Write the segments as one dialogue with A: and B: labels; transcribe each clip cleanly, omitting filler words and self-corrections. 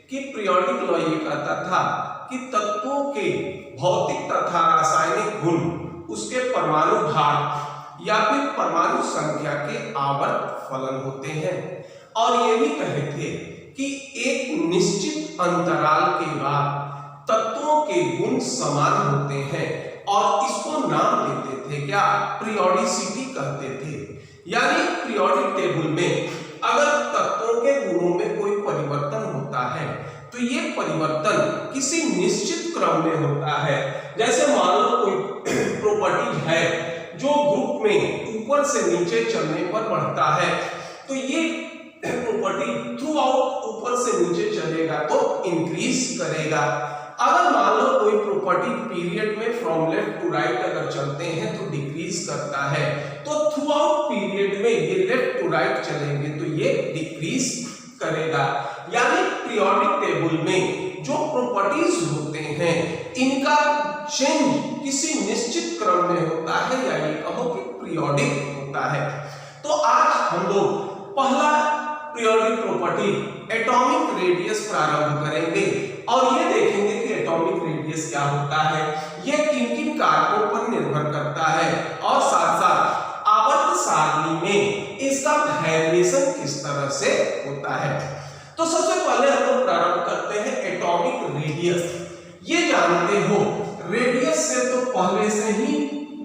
A: कि periodic law ये कहता था कि तत्वों के भौतिक तथा रासायनिक गुण उसके परमाणु भार या फिर परमाणु संख्या के आवर्त फलन होते हैं, और ये भी कहे थे कि एक निश्चित अंतराल के बाद तत्वों के गुण समान होते हैं, और इसको नाम देते थे क्या, पीरियोडिसिटी कहते थे। यानी पीरियोडिक टेबल में अगर तत्वों के गुणों में कोई परिवर्तन होता है तो ये परिवर्तन किसी निश्चित क्रम में होता है। जैसे मान लो कोई प्रॉपर्टी है जो ग्रुप में ऊपर से नीचे चलने पर बढ़ता है, तो ये प्रॉपर्टी थ्रू आउट ऊपर से नीचे चलेगा तो इंक्रीज करेगा। अगर मान लो कोई प्रॉपर्टी पीरियड में फ्रॉम लेफ्ट टू राइट अगर चलते हैं तो डिक्रीज करता है, तो थ्रू आउट पीरियड में ये लेफ्ट टू राइट चलेंगे तो ये डिक्रीज करेगा। यानी पीरियोडिक टेबल में जो प्रॉपर्टीज होते हैं इनका चेंज किसी निश्चित क्रम में होता है, या ये कहो कि पीरियोडिक होता है। तो आज हम लोग पहला पीरियोडिक प्रॉपर्टी एटॉमिक रेडियस प्रारंभ करेंगे, और ये देखेंगे कि एटॉमिक रेडियस क्या होता है, ये किन किन कारकों पर निर्भर करता है, और साथ साथ आवर्त सारणी में इसका वेरिएशन किस तरह से होता है। तो सबसे पहले हम लोग प्रारंभ करते हैं एटॉमिक रेडियस। ये जानते हो रेडियस से तो पहले से ही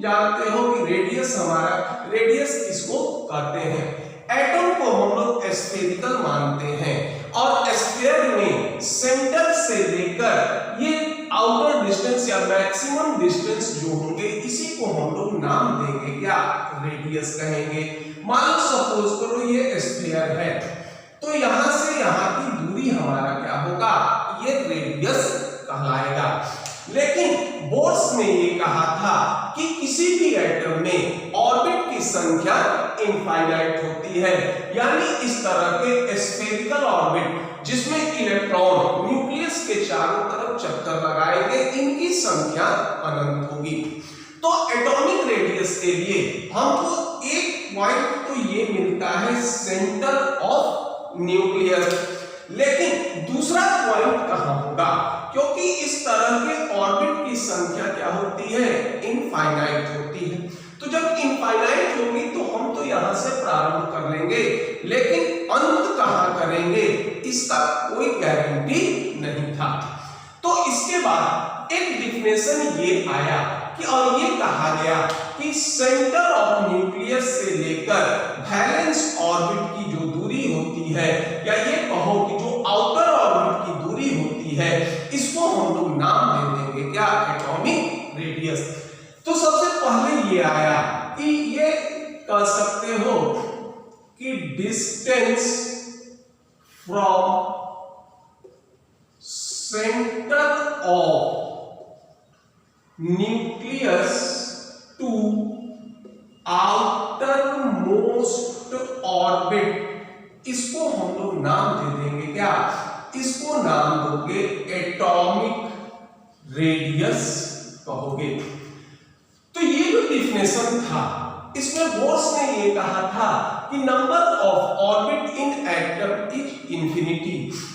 A: जानते हो कि रेडियस हमारा रेडियस किसको कहते हैं। एटम को हम लोग स्फेरिकल मानते हैं, और स्फीयर में सेंटर से लेकर ये आउटर डिस्टेंस या मैक्सिमम डिस्टेंस जो होंगे इसी को हम लोग नाम देंगे क्या, रेडियस कहेंगे। मान लो सपोज करो ये स्फीयर है, तो यहां से यहां की दूरी हमारा क्या होगा, ये रेडियस कहलाएगा। लेकिन बोर्स ने ये कहा था कि किसी भी एटम में ऑर्बिट की संख्या इनफाइनाइट होती है, यानी इस तरह के स्फेरिकल ऑर्बिट जिसमें इलेक्ट्रॉन न्यूक्लियस के चारों तरफ चक्कर लगाएंगे, इनकी संख्या अनंत होगी। तो एटॉमिक रेडियस के लिए हमको एक पॉइंट तो ये मिलता है सेंटर ऑफ न्यूक्लियस, लेकिन दूसरा पॉइंट कहां होगा, क्योंकि इस तरह के ऑर्बिट की संख्या क्या होती है, इनफाइनाइट होती है। तो जब इनफाइनाइट होगी तो हम तो यहां से प्रारंभ कर लेंगे, लेकिन अंत कहां करेंगे इसका कोई गारंटी नहीं था। तो इसके बाद एक डिफिनेशन ये आया कि, और ये कहा गया कि सेंटर ऑफ न्यूक्लियस से लेकर वैलेंस ऑर्बिट की जो दूरी होती है, या ये कहो कि जो आउटर ऑर्बिट की दूरी होती है, इसको हम लोग नाम दे देंगे क्या, एटॉमिक रेडियस। तो सबसे पहले ये आया कि ये कह सकते हो कि distance from centre of nucleus to outermost orbit, इसको हम लोग नाम दे देंगे क्या, इसको नाम दोगे एटॉमिक रेडियस कहोगे। तो ये जो डिफिनेशन था इसमें बोर्स ने ये कहा था कि number of orbit in atom is infinity,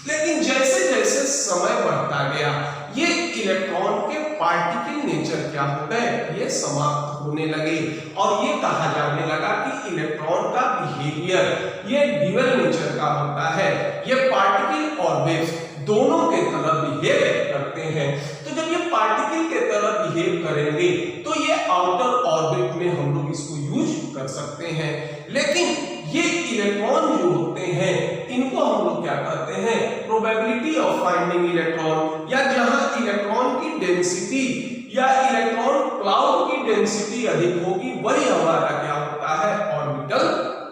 A: लेकिन जैसे जैसे समय बढ़ता गया ये इलेक्ट्रॉन के पार्टिकल नेचर क्या हो गए, ये समाप्त होने लगे, और ये कहा जाने लगा कि इलेक्ट्रॉन का बिहेवियर ये ड्यूअल नेचर का होता है, ये पार्टिकल और वेव्स दोनों के तरह बिहेव करते हैं। तो जब ये पार्टिकल के तरह बिहेव करेंगे तो ये आउटर ऑर्बिट में हम लोग इसको यूज कर सकते हैं, लेकिन ये इलेक्ट्रॉन जो होते हैं इनको हम लोग क्या कहते हैं, प्रोबेबिलिटी ऑफ फाइंडिंग इलेक्ट्रॉन, या जहां इलेक्ट्रॉन की डेंसिटी या इलेक्ट्रॉन क्लाउड की डेंसिटी अधिक होगी वही हमारा क्या होता है, ऑर्बिटल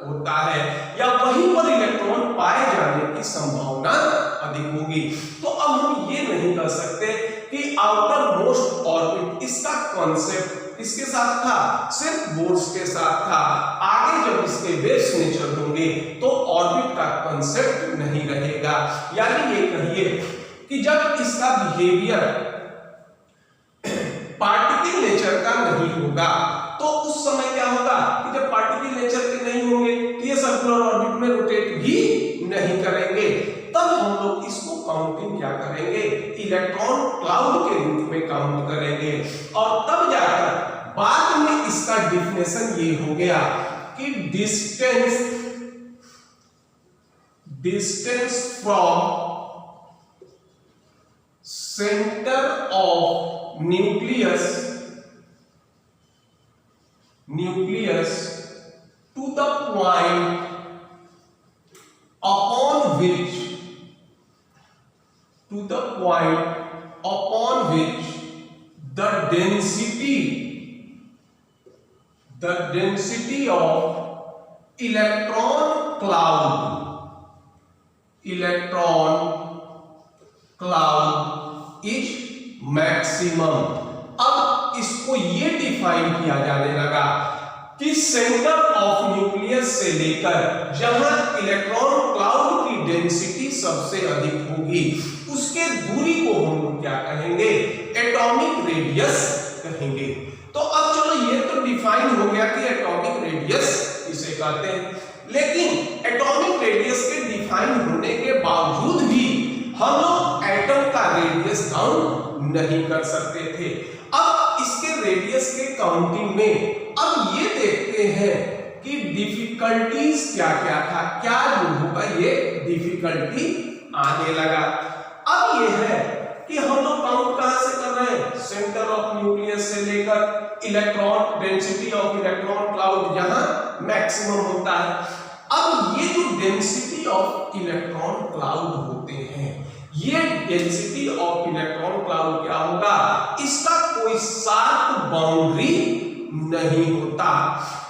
A: होता है, या वहीं पर इलेक्ट्रॉन पाए जाने की संभावना अधिक होगी। तो अब हम ये नहीं कह सकते कि आउटर मोस्ट ऑर्बिट, इसका कॉन्सेप्ट किसके साथ था, सिर्फ बोर्स के साथ था। आगे जब इसके वेव्स नेचर होंगे तो ऑर्बिट का कॉन्सेप्ट नहीं रहेगा। यानी ये कहिए कि जब इसका बिहेवियर पार्टिकल नेचर का नहीं होगा तो उस समय क्या होगा कि जब पार्टिकल नेचर के नहीं होंगे तो ये सर्कुलर ऑर्बिट में रोटेट भी नहीं करेंगे, तब हम लोग इसको काउंटिंग क्या करेंगे, इलेक्ट्रॉन क्लाउड के रूप में काउंट करेंगे। और तब जाकर बाद में इसका डिफिनेशन ये हो गया कि distance from centre of nucleus to the point upon which the density of electron cloud is maximum। अब इसको ये डिफाइन किया जाने लगा कि सेंटर ऑफ न्यूक्लियस से लेकर जहां इलेक्ट्रॉन क्लाउड की डेंसिटी सबसे अधिक होगी उसके दूरी को हम लोग क्या कहेंगे, एटॉमिक रेडियस कहेंगे। तो अब चलो ये तो डिफाइन हो गया कि एटॉमिक रेडियस इसे कहते हैं, लेकिन एटॉमिक रेडियस के डिफाइन होने के बावजूद भी हम लोग एटम का रेडियस काउंट नहीं कर सकते थे। अब इसके रेडियस के काउंटिंग में अब ये देखते हैं कि डिफिकल्टीज क्या क्या था, क्या जो होगा ये डिफिकल्टी आने लगा। अब ये है कि हम लोग काउंट कहां से कर रहे हैं, सेंटर ऑफ न्यूक्लियस से लेकर electron density of electron cloud जहां मैक्सिमम होता है। अब ये जो डेंसिटी ऑफ इलेक्ट्रॉन क्लाउड होते हैं, ये डेंसिटी ऑफ इलेक्ट्रॉन क्लाउड क्या होगा, इसका कोई शार्प बाउंड्री नहीं होता।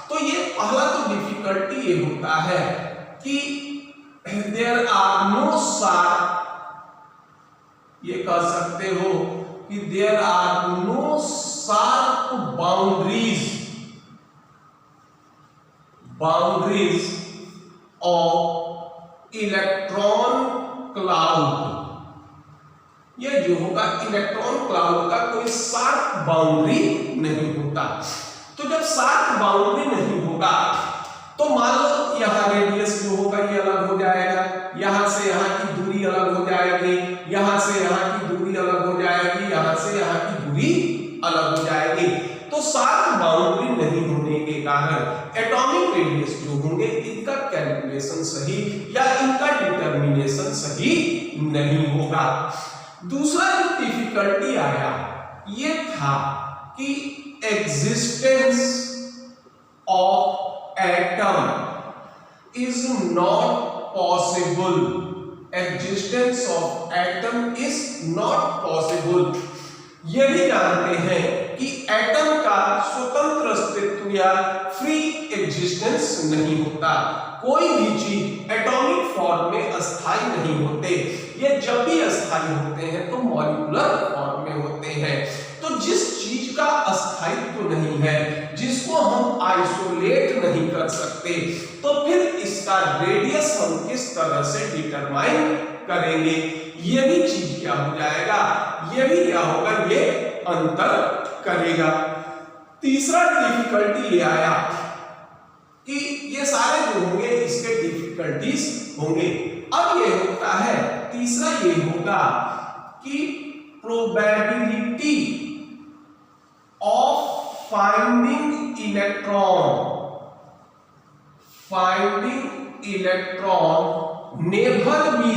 A: तो ये पहला तो डिफिकल्टी ये होता है कि देयर आर नो शार्प, ये कह सकते हो कि there are no sharp boundaries of electron cloud. ये जो होगा इलेक्ट्रॉन क्लाउड का कोई शार्प बाउंड्री नहीं होता। तो जब शार्प बाउंड्री नहीं होगा तो मान लो यहाँ रेडियस जो होगा ये अलग हो जाएगा, यहाँ से यहाँ की दूरी अलग हो जाएगी, यहाँ से यहाँ की दूरी अलग हो जाएगी, यहाँ से यहाँ की दूरी अलग हो जाएगी। तो शार्प बाउंड्री नहीं होने के कारण एटॉमिक रेडियस जो होंगे इनका कैलकुलेशन सही या इनका डिटर्मिनेशन सही नहीं होगा। दूसरा जो डिफिकल्टी आया ये था कि existence of atom is not possible, existence of atom is not possible. ये भी जानते हैं कि एटम का स्वतंत्र अस्तित्व या फ्री एग्जिस्टेंस नहीं होता। कोई भी चीज एटॉमिक फॉर्म में अस्थायी नहीं होते, ये जब भी अस्थायी होते हैं तो मॉलिक्यूलर फॉर्म में होते हैं। तो जिस चीज का अस्थायित्व नहीं है, जिसको हम आइसोलेट नहीं कर सकते, तो फिर इसका रेडियस हम किस तरह से डिटरमाइन करेंगे, ये भी चीज क्या हो जाएगा, ये भी क्या होगा, ये अंतर करेगा। तीसरा डिफिकल्टी ये आया कि ये सारे जो होंगे इसके डिफिकल्टीज होंगे। अब ये होता है, तीसरा ये होगा कि probability of finding electron never be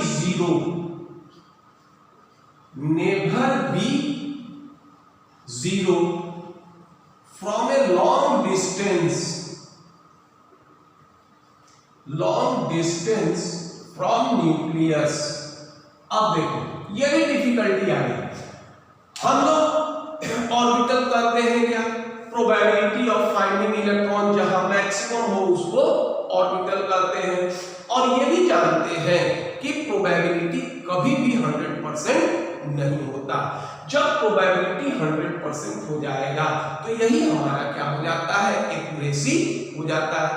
A: zero from a long distance from nucleus. अब देखो ये भी डिफिकल्टी आ गई। हम लोग ऑर्बिटल करते हैं क्या, प्रोबेबिलिटी ऑफ फाइंडिंग इलेक्ट्रॉन जहां मैक्सिमम हो उसको ऑर्बिटल करते हैं, और ये भी जानते हैं कि प्रोबेबिलिटी कभी भी 100% नहीं होता। जब प्रोबेबिलिटी 100% हो जाएगा तो यही हमारा क्या हो जाता है, एक्यूरेसी हो जाता है।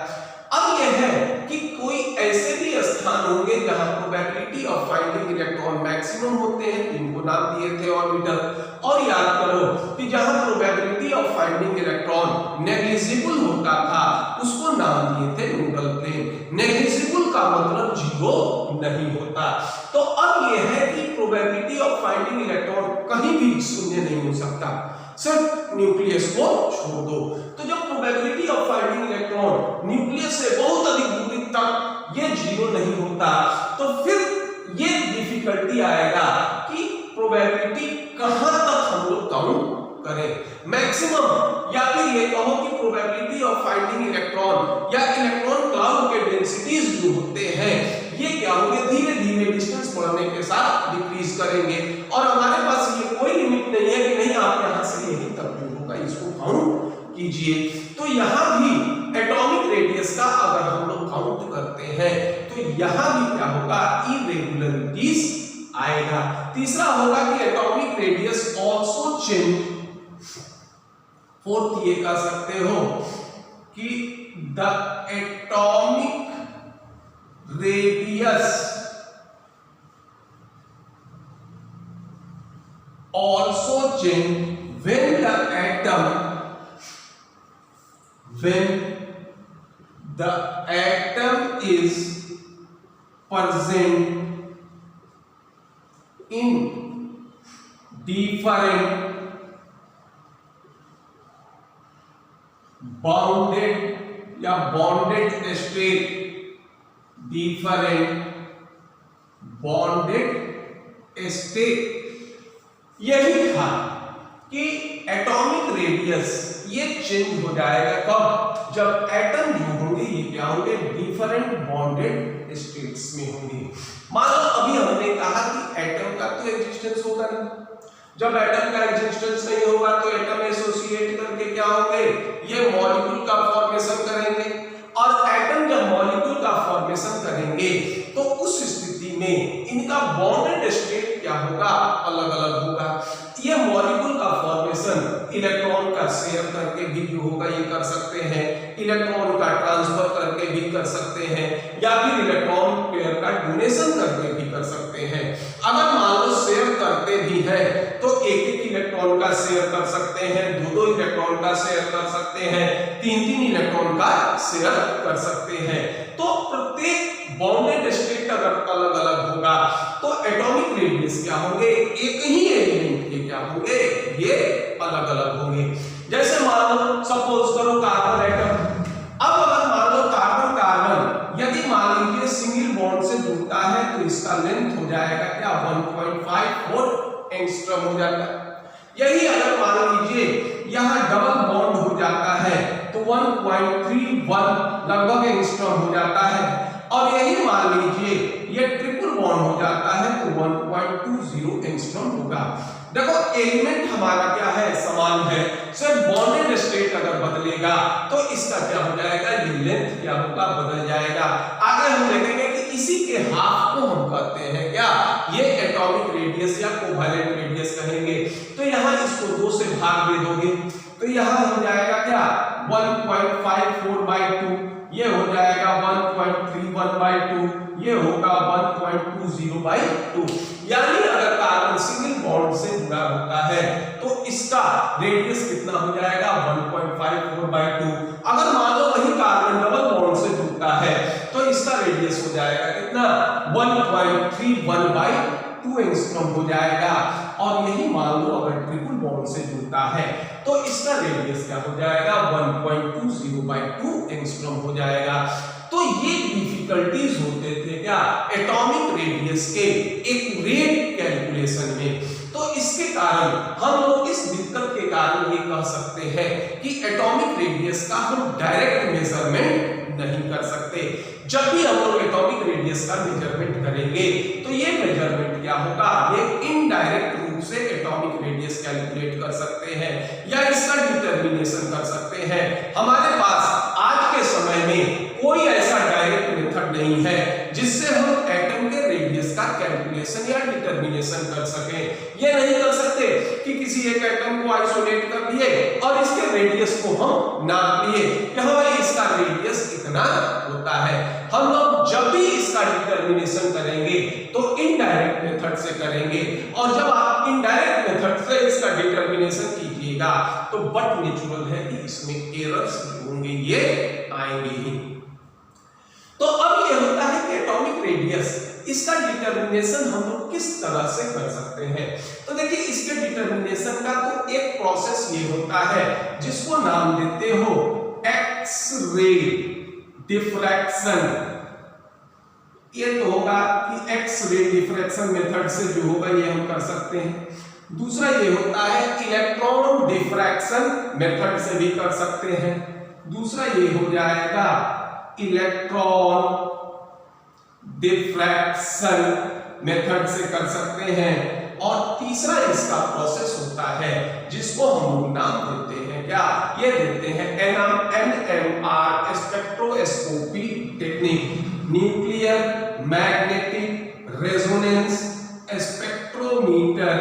A: अब यह है कि कोई ऐसे भी स्थान होंगे जहां probability of finding electron maximum होते हैं, इनको नाम दिए थे ऑर्बिटल। और याद करो कि जहां probability of finding electron negligible होता था उसको नाम दिए थे न्यूट्रल प्लेन। नेग्लिजिबल का मतलब जीरो नहीं होता। तो अब यह है कि फाइंडिंग इलेक्ट्रॉन कहीं भी शून्य नहीं हो सकता, सिर्फ न्यूक्लियस को छोड़ दो। तो जब probability of finding electron nucleus से बहुत अधिक दूरी तक ये जीरो नहीं होता, तो फिर ये डिफिकल्टी आएगा कि प्रोबेबिलिटी कहां तक हम लोग काउंट करें, मैक्सिमम, या फिर ये कहो कि प्रोबेबिलिटी ऑफ फाइंडिंग इलेक्ट्रॉन या इलेक्ट्रॉन क्लाउड के डेंसिटीज जो होते हैं ये क्या होंगे, धीरे धीरे डिस्टेंस बढ़ने के साथ डिक्रीज करेंगे, और हमारे पास ये कोई लिमिट नहीं है कि नहीं आप यहां से यहीं तक होगा, इसको काउंट कीजिए। तो यहां भी एटॉमिक रेडियस का अगर हम लोग काउंट करते हैं तो यहां भी क्या होगा, इरेगुलरिटीज आएगा। तीसरा होगा कि atomic radius also change. Fourth ये कह सकते हो कि the atomic radius also change when the atom is present in different bounded या bonded state, different bonded state। यही था कि एटॉमिक रेडियस ये चेंज हो जाएगा कब, जब एटम जो होंगे ये क्या होंगे, डिफरेंट बॉन्डेड स्टेट्स में होंगे। मान लो अभी हमने कहा कि एटम का तो एग्जिस्टेंस होगा नहीं, जब एटम का एग्जिस्टेंस नहीं होगा तो एटम एसोसिएट करके क्या होंगे, ये मॉलिक्यूल का फॉर्मेशन करेंगे, और एटम जब मॉलिक्यूल का फॉर्मेशन करेंगे तो उस स्थिति में इनका बॉन्डेड स्टेट क्या होगा, अलग अलग होगा। ये मॉलिक्यूल का फॉर्मेशन इलेक्ट्रॉन का शेयर करके भी जो होगा ये कर सकते हैं, इलेक्ट्रॉन का ट्रांसफर करके भी कर सकते हैं, या फिर इलेक्ट्रॉन पेयर का डोनेशन करके भी कर सकते हैं। अगर मान लो शेयर करते भी हैं तो एक एक इलेक्ट्रॉन का शेयर कर सकते हैं, दो दो इलेक्ट्रॉन का शेयर कर सकते हैं, तीन तीन इलेक्ट्रॉन का शेयर कर सकते हैं। तो प्रत्येक बॉन्डेड स्टेट अगर अलग अलग होगा तो एटॉमिक रेडियस क्या होंगे, एक ही एलिमेंट के क्या होंगे, ये अलग अलग होंगे। जैसे मान लो सपोज करो कार्बन एटम, अब अगर मान लो कार्बन कार्बन यदि मान लीजिए सिंगल बॉन्ड से जुड़ता है तो इसका लेंथ हो जाएगा क्या, 1.54 एंगस्ट्रॉम हो जाता है। यही अगर मान लीजिए यहां डबल बॉन्ड हो जाता है तो 1.31 लगभग एंगस्ट्रॉम हो जाता है, और यही मान लीजिए ये ट्रिपल बॉन्ड हो जाता है तो 1.20 एंगस्ट्रॉम होगा। देखो एलिमेंट हमारा क्या है, समान है, सिर्फ बॉन्डेड स्टेट अगर बदलेगा तो इसका क्या हो जाएगा, ये लेंथ क्या होगा, बदल जाएगा। आगे हम देखेंगे कि इसी के हाफ को हम कहते हैं क्या, ये एटॉमिक रेडियस या कोवैलेंट रेडियस कहेंगे। तो यहाँ इसको 2 से भाग दे दोगे तो यहाँ हो जाएगा क्या, 1.54/2, ये हो जाएगा 1.31/2, ये होगा 1.20/2। यानी अगर कार्बन सिंगल बॉन्ड से जुड़ा होता है तो इसका रेडियस कितना हो जाएगा, 1.54/2। अगर मान लो वही कार्बन डबल बॉन्ड से जुड़ता है तो इसका रेडियस हो जाएगा कितना, 1.31/2 एंगस्ट्रॉम हो जाएगा। और यही मान लो अगर ट्रिपल बॉन्ड से जुड़ता है तो इसका रेडियस क्या हो जाएगा, 1.20/2 एंगस्ट्रॉम हो जाएगा। तो ये डिफिकल्टीज होते थे क्या, एटॉमिक रेडियस के एक्यूरेट कैलकुलेशन में। तो इसके कारण हम लोग इस दिक्कत के कारण ये कह सकते हैं कि एटॉमिक रेडियस का हम डायरेक्ट मेजरमेंट नहीं कर सकते। जब भी हम लोग एटॉमिक रेडियस का मेजरमेंट करेंगे तो ये मेजरमेंट क्या होगा, ये इनडायरेक्ट रूप से एटॉमिक रेडियस कैलकुलेट कर सकते हैं या इसका डिटरमिनेशन कर सकते हैं। हमारे पास आज के समय में कोई ऐसा डायरेक्ट मेथड नहीं है जिससे हम एटम के रेडियस का कैलकुलेशन या डिटरमिनेशन कर सकें। ये नहीं कर सकते कि किसी एक एटम को आइसोलेट कर दिए और इसके रेडियस को हम नाप लिए कि हाँ इसका रेडियस इतना होता है। हम लोग जब भी इसका डिटरमिनेशन करेंगे तो इनडायरेक्ट मेथड से करेंगे, और जब आप इनडायरेक्ट मेथड से इसका डिटरमिनेशन कीजिएगा तो बट नेचुरल है कि इसमें एरर्स होंगे, ये आएंगे ही। तो अब ये होता है कि एटॉमिक रेडियस इसका डिटरमिनेशन हम लोग किस तरह से कर सकते हैं। तो देखिए इसके डिटर्मिनेशन का तो एक प्रोसेस ये होता है जिसको नाम देते हो एक्स रे डिफ्रैक्शन। ये तो होगा कि एक्स रे डिफ्रैक्शन मेथड से जो होगा ये हम कर सकते हैं। दूसरा ये होता है इलेक्ट्रॉन डिफ्रैक्शन मेथड से भी कर सकते हैं। दूसरा ये हो जाएगा इलेक्ट्रॉन डिफ्रैक्शन मेथड से कर सकते हैं। और तीसरा इसका प्रोसेस होता है जिसको हम लोग नाम देते हैं क्या, ये देते हैं NMR spectroscopy technique, nuclear magnetic resonance spectrometer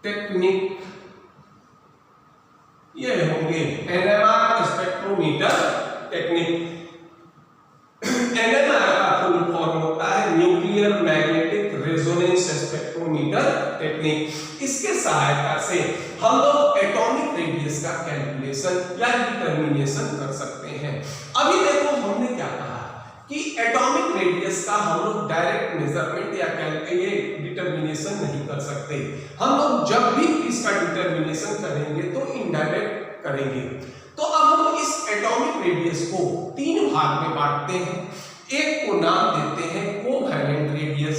A: technique. ये होंगे NMR स्पेक्ट्रोमीटर टेक्निक। NMR का फुल फॉर्म होता है nuclear magnetic resonance spectrometer technique. इसके सहायता से हम लोग एटॉमिक रेडियस का कैलकुलेशन या डिटर्मिनेशन कर सकते हैं। अभी देखो हमने क्या कहा कि एटॉमिक रेडियस का हम लोग डायरेक्ट मेजरमेंट या ये डिटर्मिनेशन नहीं कर सकते। हम लोग जब भी इसका डिटर्मिनेशन करेंगे तो इनडायरेक्ट करेंगे। तो अब हम इस एटॉमिक रेडियस को तीन भाग में बांटते हैं। एक को नाम देते हैं कोवैलेंट रेडियस,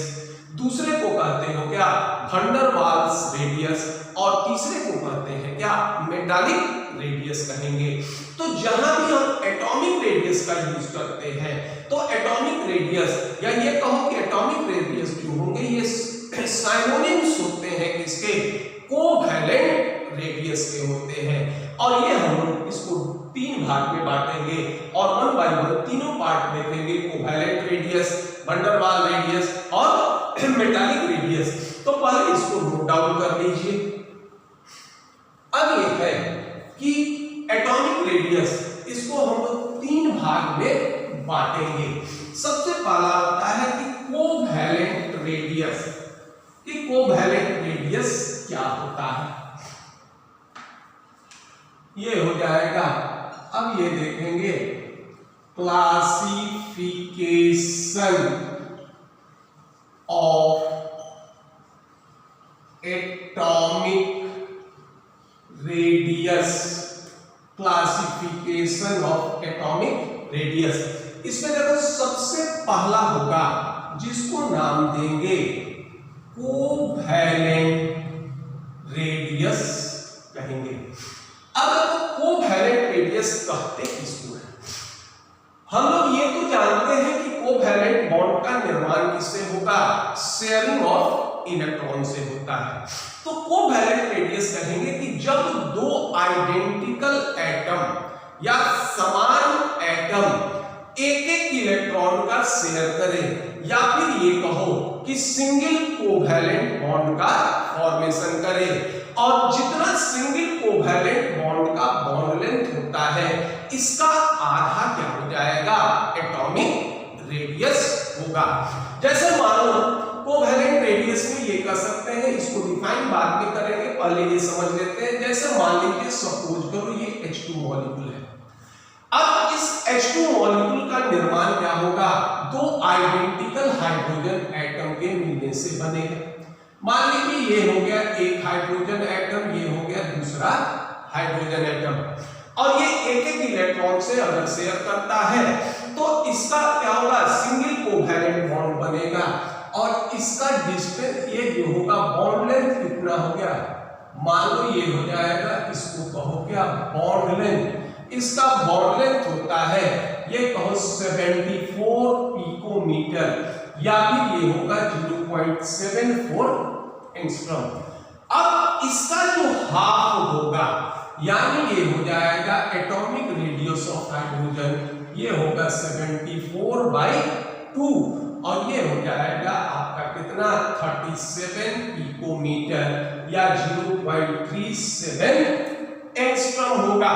A: दूसरे को कहते हो क्या वैन डर वाल्स रेडियस, और तीसरे को कहते हैं क्या मेटालिक रेडियस कहेंगे। तो जहां भी हम एटॉमिक रेडियस का यूज करते हैं तो एटॉमिक रेडियस या ये कहो कि एटॉमिक रेडियस जो होंगे ये साइनोनिम्स होते हैं किसके, कोवैलेंट रेडियस के होते हैं। और ये हम लोग इसको तीन भाग में बांटेंगे और वन बाय वन तीनों पार्ट देखेंगे, कोवैलेंट रेडियस, वैन डर वाल रेडियस और मेटालिक रेडियस। तो पहले इसको नोट डाउन कर लीजिए। अब ये है कि एटॉमिक रेडियस इसको हम लोग तीन भाग में बांटेंगे। सबसे पहला होता है कि कोवैलेंट रेडियस। कि कोवैलेंट रेडियस क्या होता है, ये हो जाएगा। अब ये देखेंगे classification of atomic radius, classification of atomic radius. इसमें देखो सबसे पहला होगा जिसको नाम देंगे कोवैलेंट रेडियस कहेंगे। अब कोवैलेंट रेडियस कहते किसको है, हम लोग ये तो जानते हैं कि कोवैलेंट बॉन्ड का निर्माण किससे होगा, शेयरिंग ऑफ इलेक्ट्रॉन से होता है। तो कोवैलेंट रेडियस कहेंगे कि जब दो आइडेंटिकल एटम या समान एटम एक एक इलेक्ट्रॉन का शेयर करें, या फिर ये कहो कि सिंगल कोवैलेंट बॉन्ड का फॉर्मेशन करें। और जितना सिंगल कोवैलेंट बॉन्ड का बॉन्ड लेंथ होता है इसका आधा क्या हो जाएगा, एटॉमिक रेडियस होगा। जैसे मानो कोवैलेंट रेडियस में ये कर सकते हैं, इसको डिफाइन बाद में करेंगे, पहले ये समझ लेते हैं। जैसे मान लीजिए सपोज करो ये H2 मॉलिक्यूल है। अब इस H2 मॉलिक्यूल का निर्माण क्या होगा, दो आइडेंटिकल हाइड्रोजन एटम के मिलने से बनेगा। मान लीजिए ये हो गया एक हाइड्रोजन एटम, ये हो गया दूसरा हाइड्रोजन एटम, और ये एक एक इलेक्ट्रॉन से अगर शेयर करता है तो इसका क्या होगा, सिंगल कोवैलेंट बॉन्ड बनेगा। और इसका डिस्टेंस ये जो होगा बॉन्ड लेंथ कितना हो गया, मान लो ये हो जाएगा, इसको कहो क्या बॉन्ड लेंथ। इसका बॉन्ड लेंथ होता है ये कहो 74 पिकोमीटर, या फिर ये होगा 0.74 एंगस्ट्रॉम। अब इसका जो हाफ होगा यानी ये हो जाएगा एटॉमिक रेडियस ऑफ हाइड्रोजन, ये होगा 74/2 और ये हो जाएगा आपका कितना 37 पिकोमीटर या 0.37 एंगस्ट्रॉम होगा।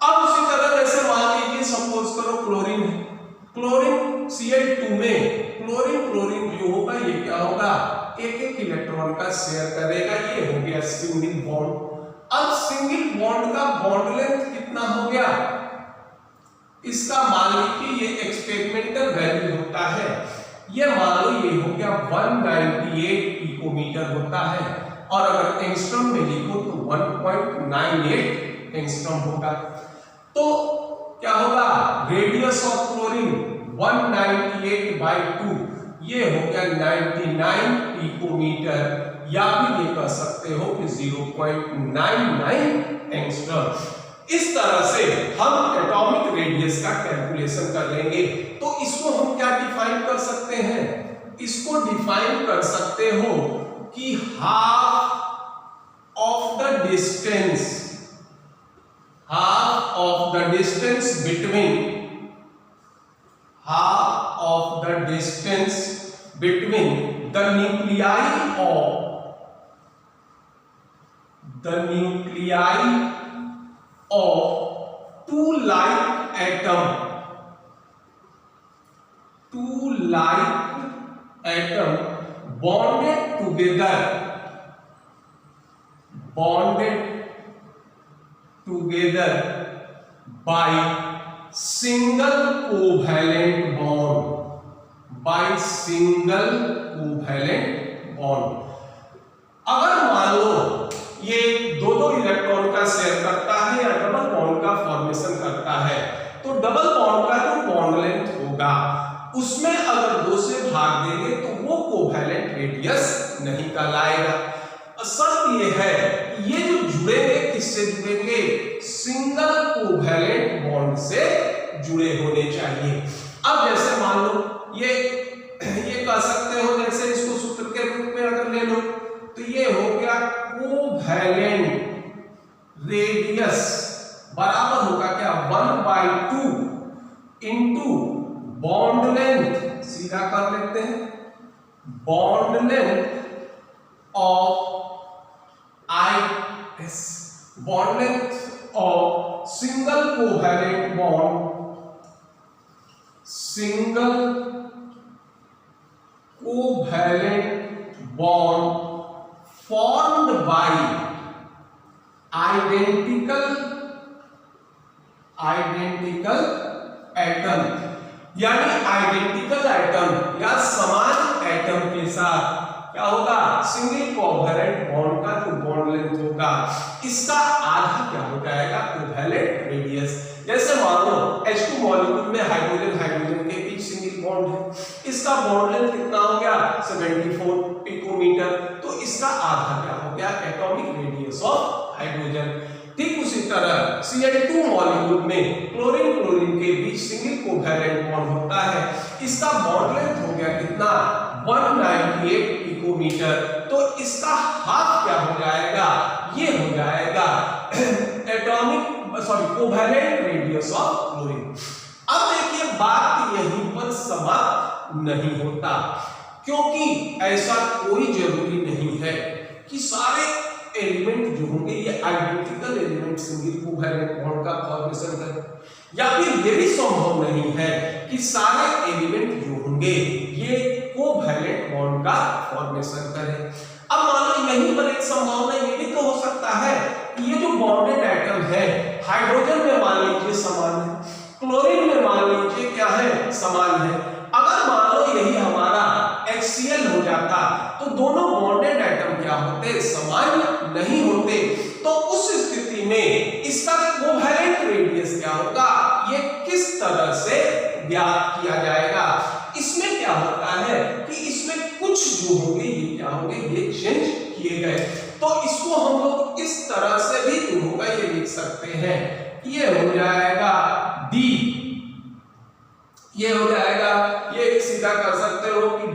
A: अब उसी तरह जैसे मान लीजिए सपोज करो क्लोरीन है, क्लोरीन Cl2 में क्लोरीन जो होगा ये क्या होगा, एक एक इलेक्ट्रॉन का शेयर करेगा, ये हो गया सिंगल बॉन्ड। अब सिंगल बॉन्ड का बॉन्ड लेंथ कितना हो गया इसका मान लीजिए ये एक्सपेरिमेंटल वैल्यू होता है, ये मान लो ये हो गया 198 पिकोमीटर होता है, और अगर एंगस्ट्रॉम में लिखो तो 1.98 एंगस्ट्रॉम होगा। तो क्या होगा, रेडियस ऑफ क्लोरीन 198/2, ये हो गया 99 पिकोमीटर, या फिर ये कह सकते हो कि 0.99 एंगस्ट्रॉम। इस तरह से हम एटॉमिक रेडियस का कैलकुलेशन कर लेंगे। तो इसको हम क्या डिफाइन कर सकते हैं, इसको डिफाइन कर सकते हो कि half of the distance, half of the distance between the nuclei of two like atom bonded together by single covalent bond। अगर मान लो ये दो इलेक्ट्रॉन का शेयर करता है या डबल बॉन्ड का फॉर्मेशन करता है, तो डबल बॉन्ड का जो बॉन्ड लेंथ होगा उसमें अगर 2 से भाग देंगे तो वो कोवैलेंट रेडियस नहीं कहलाएगा। शर्त ये है, ये जो जुड़ेंगे किससे जुड़ेंगे, सिंगल कोवैलेंट बॉन्ड से जुड़े होने चाहिए। अब जैसे मान लो ये कह सकते हो, जैसे इसको सूत्र के रूप में अगर ले लो तो ये हो गया कोवैलेंट रेडियस बराबर होगा क्या, 1/2 इंटू बॉन्ड लेंथ, सीधा कर लेते हैं, bond length of bond length of single covalent bond formed by identical atom, यानी आइडेंटिकल एटम या समान एटम के साथ क्या होगा, सिंगल कोवैलेंट बॉन्ड का जो बॉन्ड लेंथ होगा इसका आधा क्या हो जाएगा, कोवैलेंट रेडियस। जैसे मान लो H2 मॉलिक्यूल में हाइड्रोजन के बीच सिंगल बॉन्ड है, इसका बॉन्ड लेंथ कितना हो गया, 74 पिकोमीटर, तो इसका आधा क्या हो गया, एटॉमिक रेडियस ऑफ हाइड्रोजन। ठीक उसी तरह Cl2 मॉलिक्यूल में क्लोरीन के बीच सिंगल कोवैलेंट बॉन्ड होता है, इसका बॉन्ड लेंथ हो गया कितना, 198 पिकोमीटर, तो इसका हाफ क्या हो जाएगा, ये हो जाएगा कोवैलेंट रेडियस ऑफ क्लोरीन। अब देखिए बात यहीं पर समाप्त नहीं होता, क्योंकि ऐसा कोई जरूरी नहीं है कि सारे एलिमेंट जो होंगे ये identical element single covalent bond का फॉर्मेशन करें, या फिर ये भी संभव नहीं है कि सारे एलिमेंट जो होंगे ये कोवैलेंट बॉन्ड का फॉर्मेशन करें। अब मान लो यहीं पर एक संभावना ये भी तो हो सकता है कि ये जो बॉन्डेड एटम है, हाइड्रोजन में मान लीजिए समान है, क्लोरीन में मान लीजिए क्या है, समान है। अगर मान लो यही हमारा HCl हो जाता तो दोनों बॉन्डेड एटम क्या होते, समान नहीं होते, तो उस स्थिति में इसका कोवैलेंट रेडियस क्या होगा, ये किस तरह से ज्ञात किया जाएगा। इसमें क्या होता है कि इसमें कुछ जो होंगे ये क्या होंगे, ये चेंज किए गए, तो इसको हम लोग इस तरह से भी जो होगा ये लिख सकते हैं, ये हो जाएगा D, ये हो जाएगा, ये सीधा कर सकते हो कि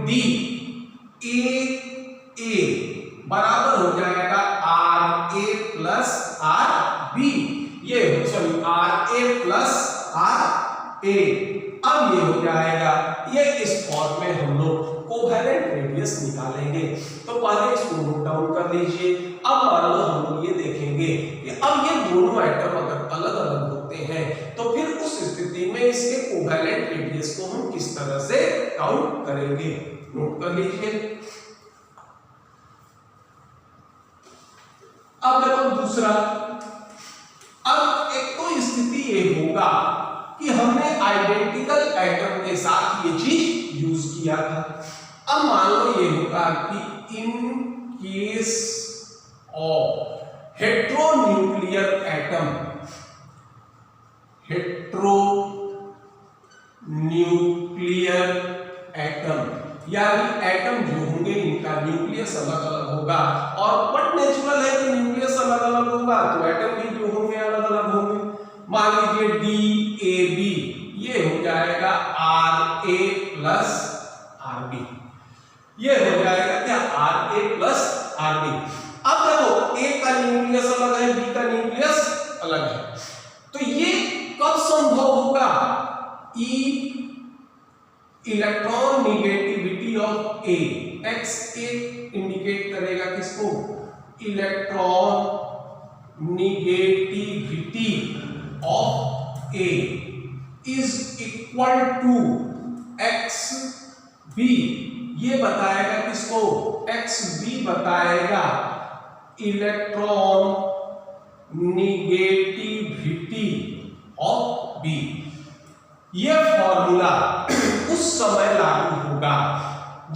A: DA बराबर हो जाएगा RA प्लस RB, ये सॉरी RA प्लस RA। अब ये हो जाएगा, ये इस फॉर्म में हम लोग कोवैलेंट रेडियस निकालेंगे। तो पहले इसको नोट डाउन कर लीजिए। अब मान लो हम लोग ये देखेंगे कि अब ये दोनों एटम अगर अलग अलग होते हैं तो फिर उस स्थिति में इसके कोवैलेंट रेडियस को हम किस तरह से काउंट करेंगे, नोट कर लीजिए। अब देखो दूसरा, अब एक तो स्थिति ये होगा कि कि हमने आइडेंटिकल एटम के साथ ये चीज यूज किया था। अब मान लो ये होगा कि in case of heteronuclear atom, heteronuclear atom यानी एटम जो होंगे इनका न्यूक्लियस अलग अलग होगा, और बट नेचुरल है कि न्यूक्लियस अलग अलग होगा तो एटम भी जो होंगे अलग अलग होंगे। मान लीजिए DAB ये हो जाएगा RA प्लस RB, ये हो जाएगा क्या RA प्लस RB। अब देखो A का न्यूक्लियस अलग है, B का न्यूक्लियस अलग है, तो ये कब संभव होगा? Electronegativity of A, XA indicate करेगा किसको? Electronegativity of A is equal to XB, ये बताएगा किसको? XB बताएगा इलेक्ट्रॉन निगेटिविटी ऑफ B। यह फॉर्मूला उस समय लागू होगा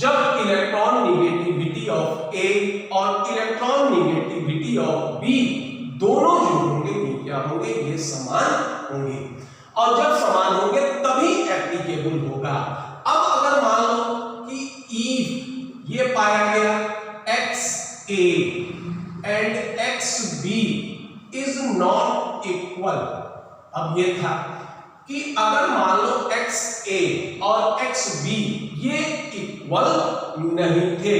A: जब इलेक्ट्रॉन निगेटिविटी ऑफ A और इलेक्ट्रॉन निगेटिविटी ऑफ B दोनों जो होंगे ये क्या होंगे? ये समान होंगे, और जब समान होंगे तभी एप्लीकेबल होगा। अब अगर मान लो कि ये पाया गया XA and XB is not equal, अब ये था कि अगर मान लो XA और XB ये इक्वल नहीं थे,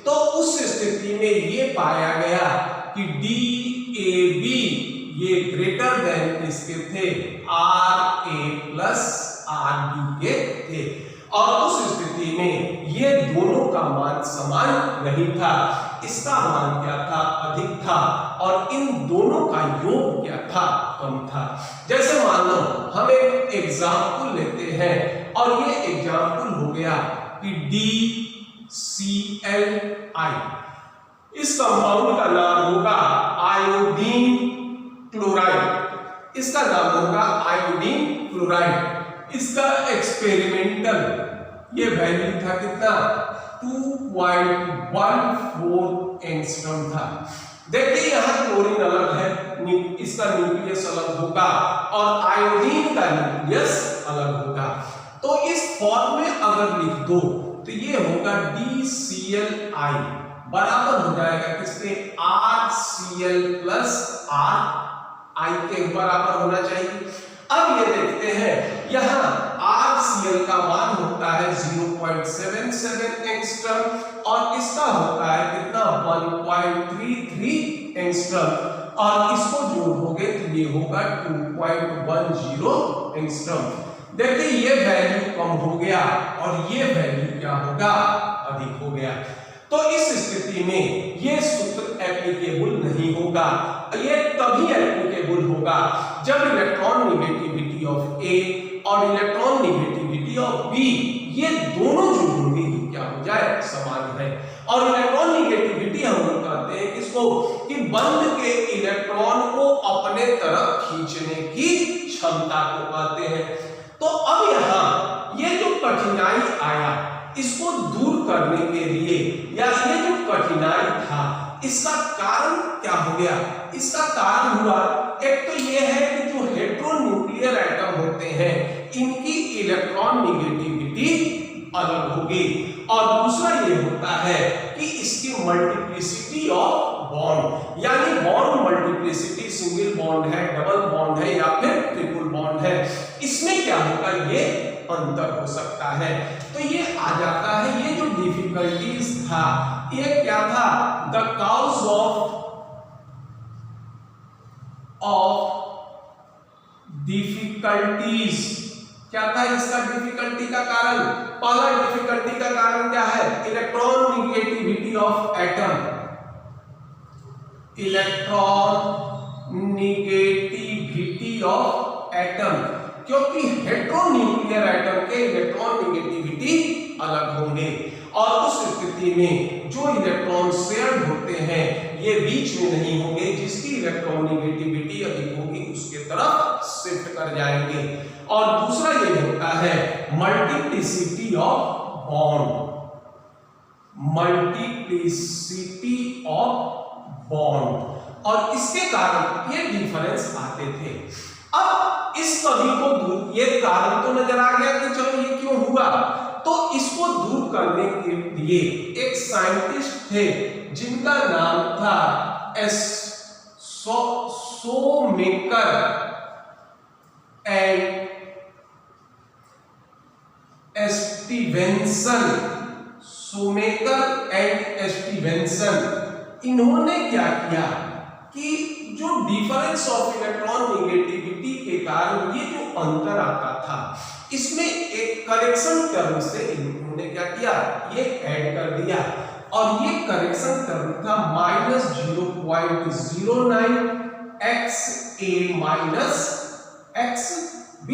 A: तो उस स्थिति में ये पाया गया कि DAB ये ग्रेटर देन किसके थे? RA प्लस RB के थे, और उस स्थिति में ये दोनों का मान समान नहीं था, इसका मान क्या था? अधिक था, और इन दोनों का योग क्या था? कम था। जैसे मान लो हम एक एग्जाम्पल लेते हैं, और ये एग्जाम्पल हो गया कि DClI, इस कंपाउंड का नाम होगा आयोडीन क्लोराइड, इसका नाम होगा आयोडीन क्लोराइड। इसका एक्सपेरिमेंटल ये वैल्यू था कितना? 2.14 एंगस्ट्रॉम था। देखिए यहाँ क्लोरीन अलग है, इसका न्यूक्लियस अलग होगा, और आयोडीन का न्यूक्लियस अलग होगा। तो इस फॉर्म में अगर लिख दो तो ये होगा DClI बराबर हो जाएगा किसके? RCl प्लस RI के बराबर होना चाहिए। अब ये देखते हैं यहाँ RCl का मान होता है 0.77 एंगस्ट्रॉम, और इसका होता है कितना? 1.33 एंगस्ट्रॉम, और इसको जोड़ोगे तो ये होगा 2.10 एंगस्ट्रॉम। देखिए ये वैल्यू कम हो गया और ये वैल्यू क्या होगा? अधिक हो गया। तो इस स्थिति में ये सूत्र एप्लीकेबल नहीं होगा। ये तभी एप्लीकेबल होगा जब इलेक्ट्रॉन निगेटिविटी ऑफ A और इलेक्ट्रॉन निगेटिविटी ऑफ B ये दोनों जो होंगे ये क्या हो जाए? समान है। और इलेक्ट्रॉन निगेटिविटी हम लोग कहते हैं किसको? कि बंद के इलेक्ट्रॉन को अपने तरफ खींचने की क्षमता को कहते हैं। तो अब यहाँ ये जो कठिनाई आया इसको दूर करने के लिए, या ये जो कठिनाई था इसका कारण क्या हो गया? इसका कारण हुआ एक तो ये है कि जो हेट्रोन्यूक्लियर एटम होते हैं इनकी इलेक्ट्रॉन निगेटिविटी अलग होगी, और दूसरा ये होता है कि इसकी मल्टीप्लिसिटी ऑफ बॉन्ड, यानी बॉन्ड मल्टीप्लिसिटी सिंगल बॉन्ड है, डबल बॉन्ड है, या फिर ट्रिपल बॉन्ड है, इसमें क्या होगा? ये अंतर हो सकता है। तो ये आ जाता है, ये जो डिफिकल्टीज था ये क्या था? द काउज ऑफ डिफिकल्टीज, क्या था इसका डिफिकल्टी का कारण? पहला डिफिकल्टी का कारण क्या है? Electron negativity of atom, electron negativity of atom, क्योंकि हेट्रोन्यूक्लियर एटम के इलेक्ट्रॉन निगेटिविटी अलग होंगे, और उस स्थिति में जो इलेक्ट्रॉन शेयर्ड होते हैं ये बीच में नहीं होंगे, जिसकी इलेक्ट्रॉन निगेटिविटी अधिक होगी उसके तरफ शिफ्ट कर जाएंगे, और multiplicity of bond, multiplicity of bond, और इसके कारण ये डिफरेंस आते थे। अब इस सभी को दूर, ये कारण तो नजर आ गया कि चलो ये क्यों हुआ, तो इसको दूर करने के लिए एक साइंटिस्ट थे जिनका नाम था Shoemaker and Stevenson, Shoemaker and Stevenson. इन्होंने क्या किया कि जो डिफरेंस ऑफ इलेक्ट्रॉन नेगेटिविटी के कारण ये जो अंतर आता था, इसमें एक करेक्शन टर्म से इन्होंने क्या किया, ये ऐड कर दिया, और ये करेक्शन टर्म था -0.09 XA माइनस XB,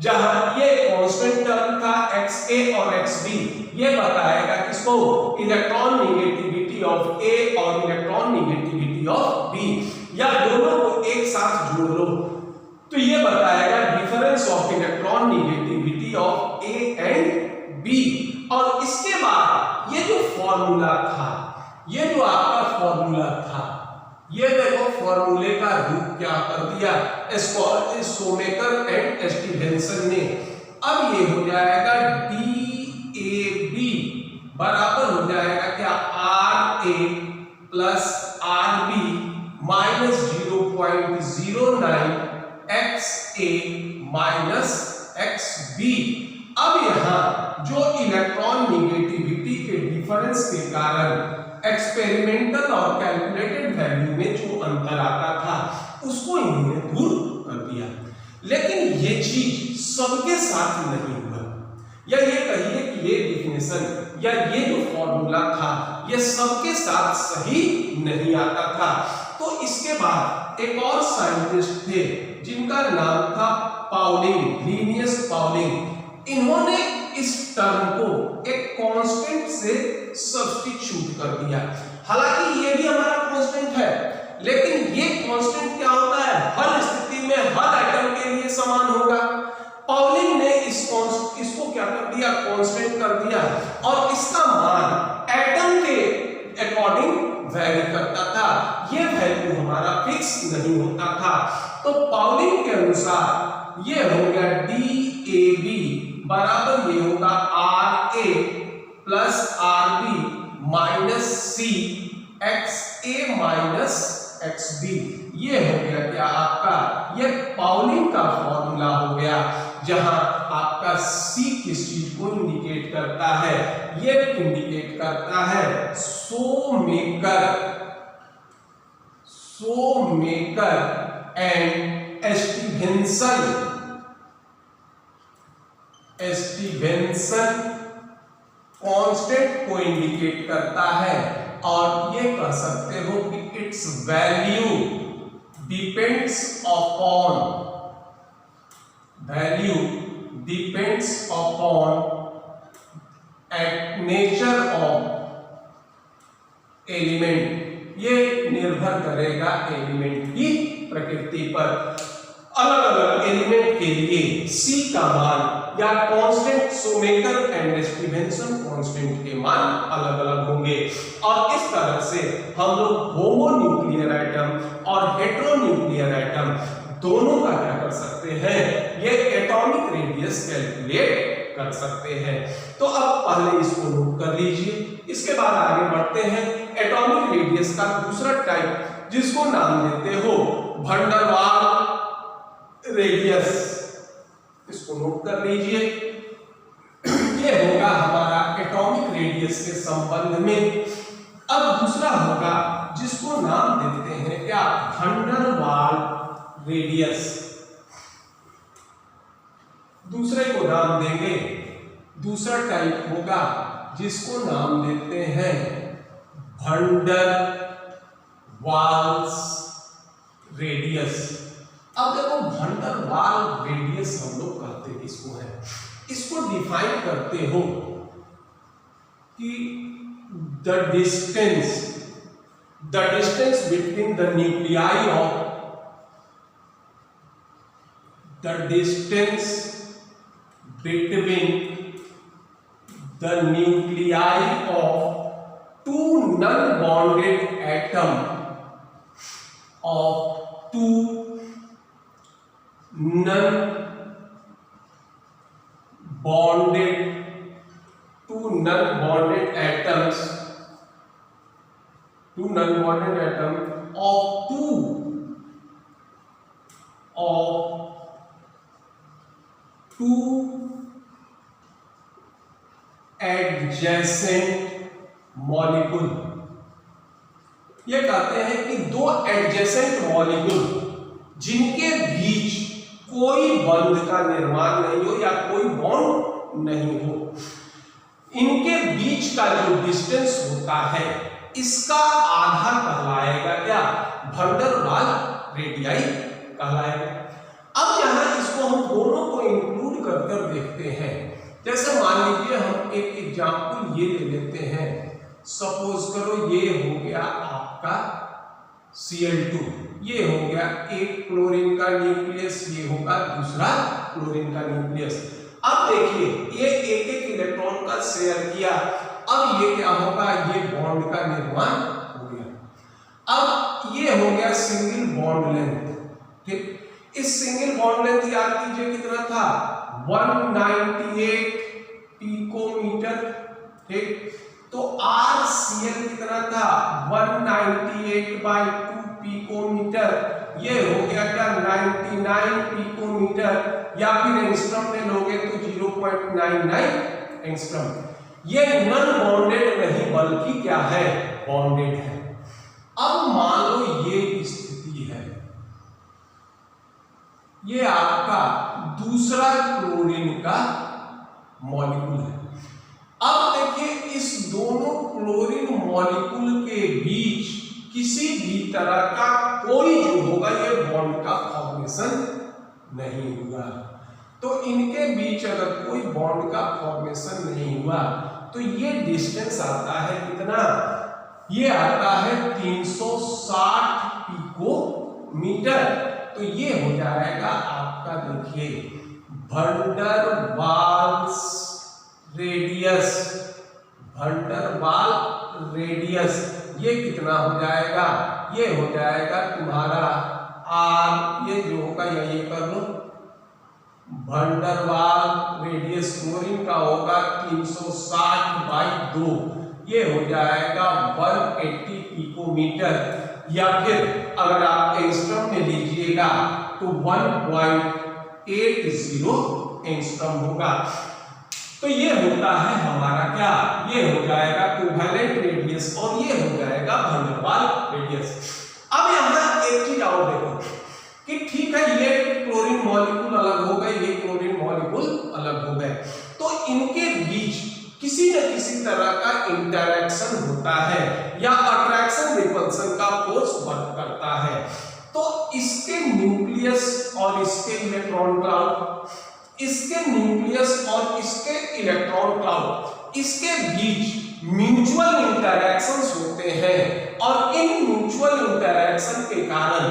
A: जहां ये कांस्टेंट टर्म था XA और XB, ये बताएगा किसको, इलेक्ट्रॉन नेगेटिविटी ऑफ A और इलेक्ट्रॉन नेगेटिविटी ऑफ B, या दोनों को एक साथ जोड़ लो तो ये बताएगा difference of electron negativity of A and B। और इसके बाद ये जो फॉर्मूला था, ये जो आपका फॉर्मूला था, ये देखो फॉर्मूले का रूप क्या कर दिया शोमेकर एंड स्टीवेंसन ने। अब ये हो जाएगा DAB बराबर हो जाएगा क्या, RA plus RB minus 0.09 XA minus XB। अब यहाँ जो इलेक्ट्रॉन नेगेटिविटी के डिफरेंस के कारण एक्सपेरिमेंटल और कैलकुलेटेड वैल्यू में जो अंतर आता था, उसको इन्होंने दूर कर दिया। लेकिन ये चीज सबके साथ नहीं हुआ, या ये कहिए कि ये डिफिनेशन या ये जो फॉर्मूला था, ये सबके साथ सही नहीं आता था। तो इसके बाद एक और साइंटिस्ट थे जिनका नाम था पाउलिंग, लीनियस पाउलिंग। इन्होंने इस टर्म को एक कांस्टेंट से सब्स्टिट्यूट कर दिया। हालांकि ये भी हमारा कांस्टेंट है, लेकिन ये कांस्टेंट क्या होता है, हर स्थिति में हर एटम के लिए समान होगा। पाउलिंग ने इसको क्या कर दिया, कांस्टेंट कर दिया, और इसका मान एटम के अकॉर्डिंग वैरी करता था। ये वैल्यू हमारा फिक्स नहीं होता था। तो पाउलिंग के अनुसार ये हो गया DAB बराबर ये होगा RA plus RB minus C XA minus XB। ये हो गया क्या आपका, ये पाउलिंग का फॉर्मूला हो गया, जहां आपका C किस चीज को इंडिकेट करता है, ये इंडिकेट करता है शोमेकर एंड स्टीवेंसन कांस्टेंट को इंडिकेट करता है। और ये कह सकते हो कि it's value depends upon nature of element. ये निर्भर करेगा एलिमेंट की प्रकृति पर। अलग अलग एलिमेंट के लिए C का मान या constant Shoemaker and Stevenson constant के मान अलग अलग होंगे। और इस तरह से हम लोग होमोन्यूक्लियर एटम और हेटेरोन्यूक्लियर एटम दोनों का क्या कर सकते हैं, ये एटॉमिक रेडियस कैलकुलेट कर सकते हैं। तो अब पहले इसको नोट कर लीजिए, इसके बाद आगे बढ़ते हैं। एटॉमिक रेडियस का दूसरा टाइप जिसको नाम देते हो वैन वाल रेडियस, इसको नोट कर लीजिए। ये होगा हमारा एटॉमिक रेडियस के संबंध में। अब दूसरा होगा जिसको नाम देते हैं क्या, वैन वाल रेडियस। दूसरे को नाम देंगे, दूसरा टाइप होगा जिसको नाम देते हैं वैन वाल्स रेडियस। अब देखो वैन वाल रेडियस हम लोग कहते किसको है, इसको डिफाइन करते हो कि the distance between the nuclei of between the nuclei of two non-bonded atoms of two non-bonded atoms two adjacent molecule. ये कहते हैं कि दो एडजेसेंट मॉलिक्यूल जिनके बीच कोई बंध का निर्माण नहीं हो या कोई बॉन्ड नहीं हो, इनके बीच का जो डिस्टेंस होता है इसका आधा कहलाएगा क्या? वैन डर वाल रेडियाई कहलाएगा। अब यहां इसको हम दोनों को इंक्लूड कर देखते हैं। जैसे मान लीजिए हम एक एग्जांपल ये ले लेते हैं, सपोज करो ये हो गया आपका Cl2, ये हो गया एक क्लोरीन का न्यूक्लियस, ये होगा दूसरा क्लोरीन का न्यूक्लियस। अब देखिए ये एक एक इलेक्ट्रॉन का शेयर किया, अब ये क्या होगा? ये बॉन्ड का निर्माण हो गया। अब ये हो गया सिंगल बॉन्ड लेंथ, ठीक। इस सिंगल बॉन्ड लेंथ याद कीजिए कितना था? 198 पिकोमीटर, ठीक। तो RCl कितना था? 198/2 पिकोमीटर, ये हो गया क्या? 99 पिकोमीटर, या फिर एंगस्ट्रॉम में लोगे तो 0.99 एंगस्ट्रॉम। ये नॉन बॉन्डेड नहीं बल्कि क्या है? बॉन्डेड है। अब मान लो ये स्थिति है, ये आपका दूसरा क्लोरीन का मॉलिक्यूल है। अब देखिए इस दोनों क्लोरीन मॉलिक्यूल के बीच किसी भी तरह का कोई जो होगा ये बॉन्ड का फॉर्मेशन नहीं हुआ। तो इनके बीच अगर कोई बॉन्ड का फॉर्मेशन नहीं हुआ तो ये डिस्टेंस आता है कितना? ये आता है 360 पिकोमीटर। तो ये हो जाएगा आपका, देखिए वैन डर वाल्स रेडियस, ये कितना हो जाएगा? ये हो जाएगा तुम्हारा R, ये जो होगा ये कर लो, वैन डर वाल रेडियस क्लोरीन का होगा 360/2, ये हो जाएगा 180 पिकोमीटर, या फिर अगर आप एंगस्ट्रॉम में लीजिएगा तो 1.80 एंगस्ट्रॉम होगा। तो ये होता है हमारा क्या? ये हो जाएगा कोवैलेंट रेडियस और ये हो जाएगा वैन डर वाल रेडियस। अब यहां एक चीज और देखो कि ठीक है ये क्लोरीन मॉलिक्यूल अलग हो गए, ये क्लोरीन मॉलिक्यूल अलग हो गए, तो इनके बीच किसी न किसी तरह का इंटरैक्शन होता है या अट्रैक्शन रिपल्सन का फोर्स वर्क करता है। तो इसके न्यूक्लियस और इसके इलेक्ट्रॉन क्लाउड, इसके न्यूक्लियस और इसके इलेक्ट्रॉन क्लाउड, इसके बीच म्यूचुअल इंटरैक्शंस होते हैं और इन म्यूचुअल इंटरैक्शन के कारण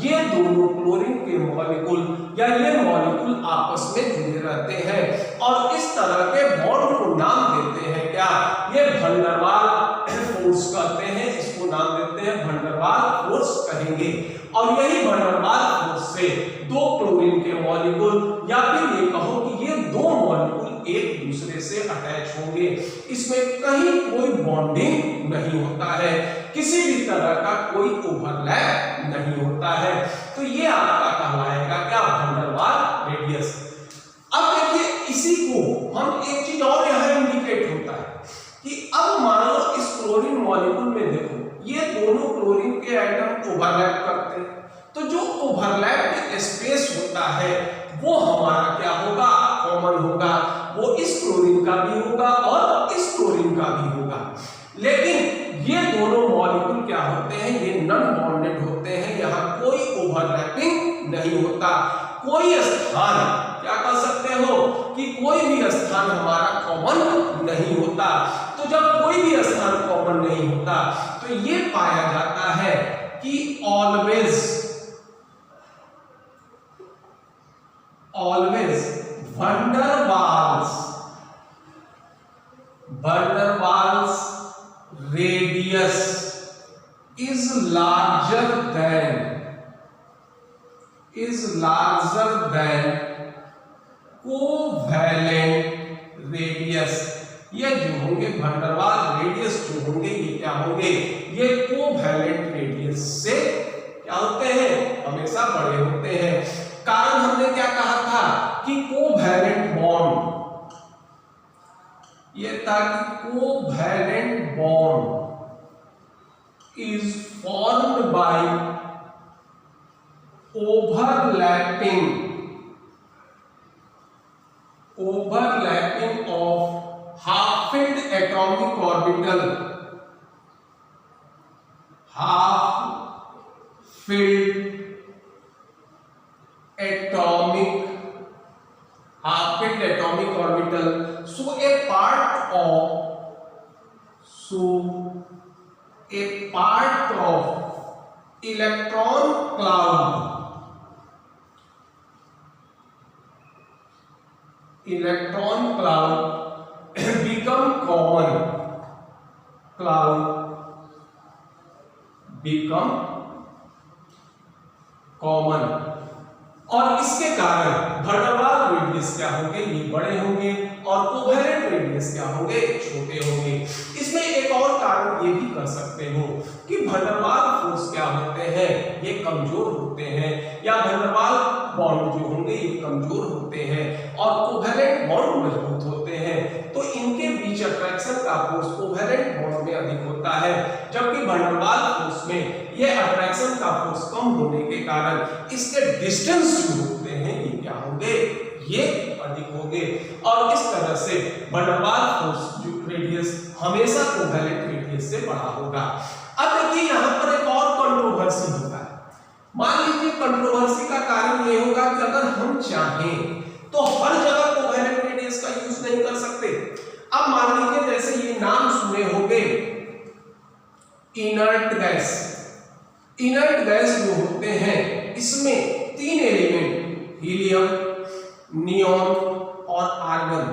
A: ये दोनों क्लोरीन के मॉलिक्यूल या ये मॉलिक्यूल आपस में जुड़े रहते हैं और इस तरह के बॉन्ड को नाम देते हैं क्या? ये वैन डर वाल फोर्स कहते हैं, इसको नाम देते हैं वैन डर वाल फोर्स कहेंगे। और यही वैन डर वाल फोर्स से दो क्लोरीन के मॉलिक्यूल या फिर ये कहो कि ये दो मॉलिक्यूल एक दूसरे से अटैच होंगे, इसमें कहीं कोई बॉन्डिंग नहीं होता है, किसी भी तरह का कोई ओवरलैप नहीं होता है। तो ये आपका कहलाएगा क्या? वैन डर वाल रेडियस। अब देखिए इसी को हम एक चीज और यहां इंडिकेट होता है कि अब मान लो इस क्लोरीन मॉलिक्यूल में देखो ये दोनों क्लोरीन के एटम ओवरलैप करते हैं, तो जो ओवरलैप स्पेस होता है वो हमारा क्या होगा? कॉमन होगा, वो इस क्लोरीन का भी होगा और इस क्लोरीन का भी होगा। लेकिन ये दोनों मॉलिक्यूल क्या होते हैं? ये नॉन बॉन्डेड होते हैं, यहाँ कोई ओवरलैपिंग नहीं होता। कोई स्थान क्या कह सकते हो कि कोई भी स्थान हमारा कॉमन नहीं होता। तो जब कोई भी स्थान कॉमन नहीं होता तो ये पाया जाता है कि always van der Waals radius is larger than covalent radius. ये जो होंगे van der Waals रेडियस जो होंगे ये क्या होंगे, ये कोवैलेंट रेडियस से क्या होते हैं, हमेशा बड़े होते हैं। कारण हमने क्या कहा था कि कोवैलेंट बॉन्ड, ये था कि covalent bond is formed by overlapping of half-filled atomic orbital, half-filled atomic orbital. So a part of electron cloud become common और इसके कारण van der Waals रेडियस क्या होंगे, ये बड़े होंगे और कोवैलेंट रेडियस क्या होंगे, छोटे होंगे। इसमें एक और कारण ये भी कर सकते हो कि van der Waals फोर्स क्या होते हैं, ये कमजोर होते हैं, या van der Waals बॉन्ड जो होंगे ये कमजोर होते हैं और कोवैलेंट बॉन्ड मजबूत होते हैं। तो इनके बीच अट्रैक्शन का फोर्स कोवैलेंट बॉन्ड में अधिक होता है, जबकि van der Waals फोर्स में ये अट्रैक्शन का फोर्स कम होने के कारण इसके डिस्टेंस जो होते हैं ये क्या होंगे, ये अधिक होंगे और इस तरह से van der Waals फोर्स जो रेडियस हमेशा कोवैलेंट रेडियस से बड़ा होगा। अब देखिए यहाँ पर एक और कंट्रोवर्सी होता है। मान लीजिए कंट्रोवर्सी का कारण ये होगा कि अगर हम चाहें तो हर जगह कोवैलेंट रेडियस का यूज नहीं कर सकते। अब मान लीजिए जैसे ये नाम सुने होंगे इनर्ट गैस जो होते हैं इसमें 3 एलिमेंट हीलियम, नियॉन और आर्गन,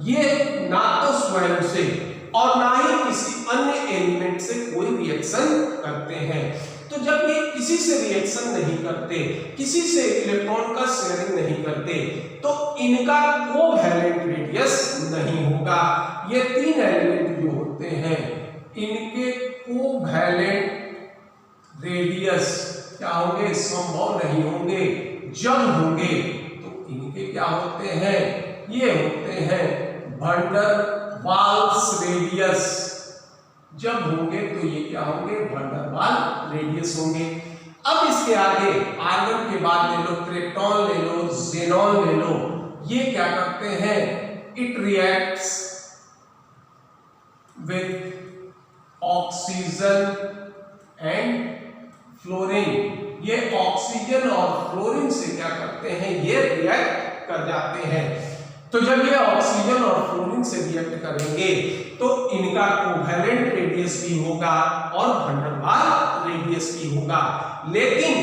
A: ये ना तो स्वयं से और ना ही किसी अन्य एलिमेंट से कोई रिएक्शन करते हैं। तो जब ये किसी से रिएक्शन नहीं करते, किसी से इलेक्ट्रॉन का शेयरिंग नहीं करते, तो इनका कोवैलेंट रेडियस नहीं होगा। ये 3 एलिमेंट जो होते हैं इनके कोवैलेंट रेडियस क्या होंगे, संभव नहीं होंगे। जब होंगे तो इनके क्या होते हैं, ये होते हैं van der Waals रेडियस। जब होंगे तो ये क्या होंगे, van der Waals रेडियस होंगे। अब इसके आगे आर्गन के बाद ले लो, क्रिप्टॉन ले लो, ज़ेनॉन ले लो, ये क्या करते हैं, it reacts with oxygen and fluorine. ये ऑक्सीजन और फ्लोरीन से क्या करते हैं, ये रिएक्ट कर जाते हैं। तो जब ये ऑक्सीजन और फ्लोरीन से रिएक्ट करेंगे तो इनका कोवैलेंट रेडियस भी होगा और van der Waals रेडियस भी होगा। लेकिन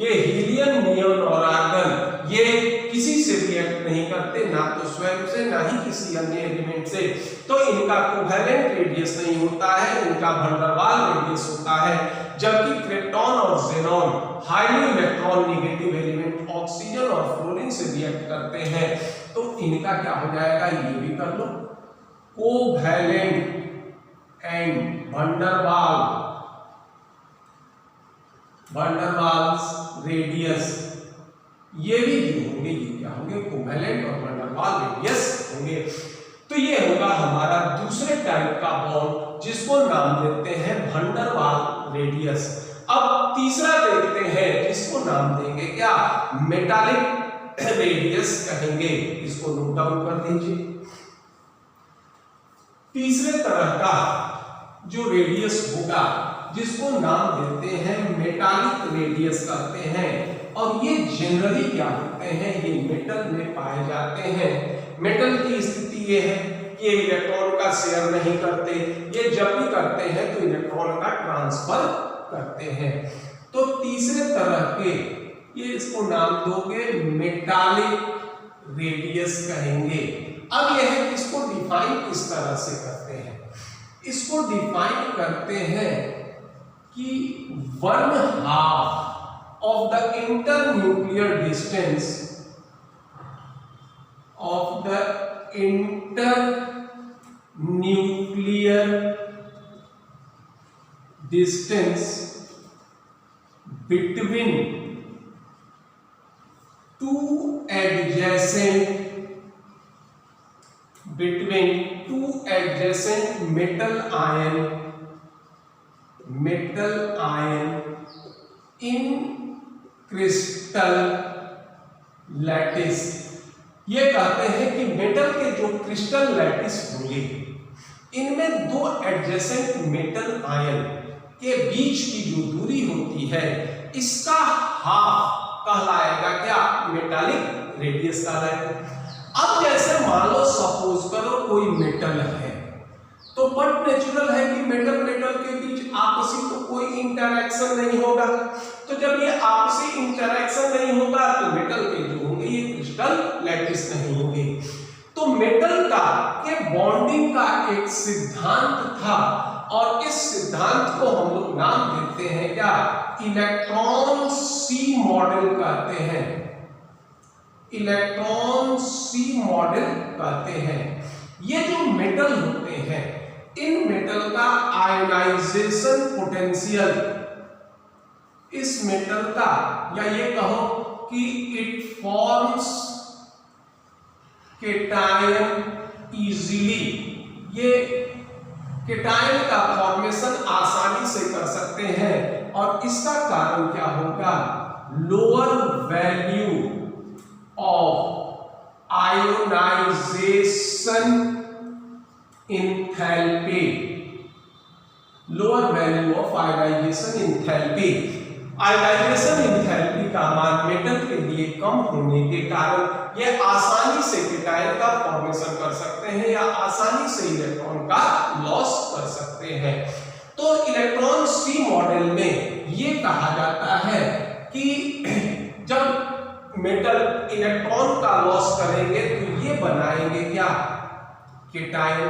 A: ये हीलियम, नियॉन और आर्गन ये किसी से रिएक्ट नहीं करते, ना तो स्वयं से ना ही किसी अन्य एलिमेंट से, तो इनका कोवैलेंट रेडियस नहीं होता है, इनका van der Waals रेडियस होता है। जबकि क्रिप्टॉन और xenon highly electron negative element oxygen और फ्लोरीन से रिएक्ट करते हैं, तो इनका क्या हो जाएगा, ये भी कर लो, covalent and van der Waals radius, ये भी जो होंगे ये क्या होंगे, कोवैलेंट और van der Waals रेडियस होंगे। तो ये होगा हमारा दूसरे टाइप का बॉन्ड जिसको नाम देते हैं van der Waals रेडियस। अब तीसरा देखते हैं जिसको नाम देंगे क्या, मेटालिक रेडियस कहेंगे। इसको नोट डाउन कर दीजिए। तीसरे तरह का जो रेडियस होगा जिसको नाम देते हैं मेटालिक रेडियस करते हैं, और ये जनरली क्या होते हैं, ये मेटल में पाए जाते हैं। मेटल की स्थिति ये है कि ये इलेक्ट्रॉन का शेयर नहीं करते, ये जब भी करते हैं तो इलेक्ट्रॉन का ट्रांसफर करते हैं। तो तीसरे तरह के ये इसको नाम दोगे मेटालिक रेडियस कहेंगे। अब यह है किसको डिफाइन किस तरह से करते हैं, इसको डिफाइन करते हैं कि 1/2 of the internuclear distance of the internuclear distance between two adjacent metal ion in crystal lattice. ये कहते हैं कि मेटल के जो क्रिस्टल लैटिस होंगे इनमें दो एडजेसेंट मेटल आयन के बीच की जो दूरी होती है इसका हाफ कहलाएगा क्या, मेटालिक रेडियस कहलाएगा। अब जैसे मान लो सपोज करो कोई मेटल है, तो बट नेचुरल है कि मेटल के बीच आपसी तो कोई इंटरैक्शन नहीं होगा, तो जब ये आपसी इंटरैक्शन नहीं होगा तो मेटल के जो होंगे ये क्रिस्टल लैटिस नहीं होंगे। तो मेटल का के बॉन्डिंग का एक सिद्धांत था और इस सिद्धांत को हम लोग नाम देते हैं क्या, इलेक्ट्रॉन सी मॉडल कहते हैं, इलेक्ट्रॉन सी मॉडल कहते हैं। ये जो मेटल होते हैं इन मेटल का आयोनाइजेशन पोटेंशियल, इस मेटल का, या ये कहो कि इट फॉर्म्स केटायन इजीली, ये केटायन का फॉर्मेशन आसानी से कर सकते हैं और इसका कारण क्या होगा, lower value of ionisation enthalpy, lower value of ionisation enthalpy. Ionisation enthalpy का मान मेटल के लिए कम होने के कारण ये आसानी से केटायन का फॉर्मेशन कर सकते हैं या आसानी से इलेक्ट्रॉन का लॉस कर सकते हैं। तो इलेक्ट्रॉन सी मॉडल में ये कहा जाता है कि जब मेटल इलेक्ट्रॉन का लॉस करेंगे तो ये बनाएंगे क्या, केटायन,